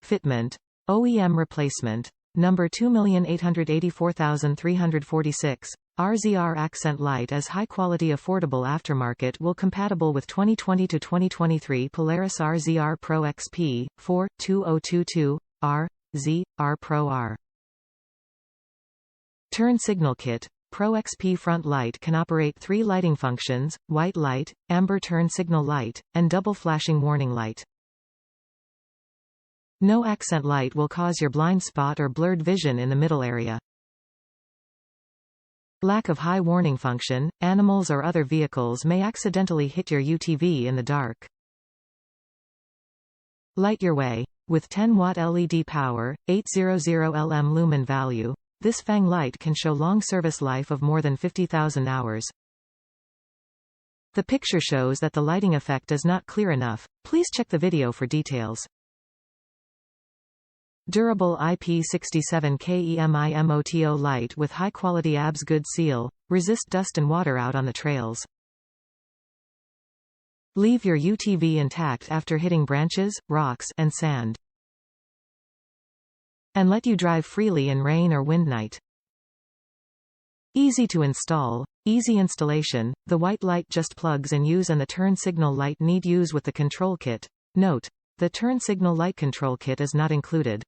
Fitment. OEM replacement. Number 2,884,346. RZR accent light as high-quality affordable aftermarket will compatible with 2020 to 2023 Polaris RZR PRO XP, 4, 2022, RZR PRO R. Turn signal kit. Pro XP front light can operate 3 lighting functions: white light, amber turn signal light, and double flashing warning light. No accent light will cause your blind spot or blurred vision in the middle area. Lack of high warning function, animals or other vehicles may accidentally hit your UTV in the dark. Light your way. With 10-watt LED power, 800 lm lumen value, this Fang light can show long service life of more than 50,000 hours. The picture shows that the lighting effect is not clear enough. Please check the video for details. Durable IP67 KEMIMOTO light with high-quality ABS good seal, resist dust and water out on the trails. Leave your UTV intact after hitting branches, rocks, and sand. And let you drive freely in rain or wind night. Easy to install. Easy installation. The white light just plugs and use, and the turn signal light need use with the control kit. Note: the turn signal light control kit is not included.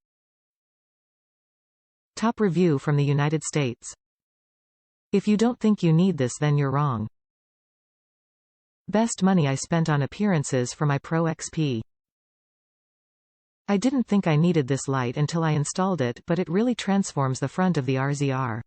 Top review from the United States. If you don't think you need this, then you're wrong. Best money I spent on appearances for my Pro XP. I didn't think I needed this light until I installed it, but it really transforms the front of the RZR.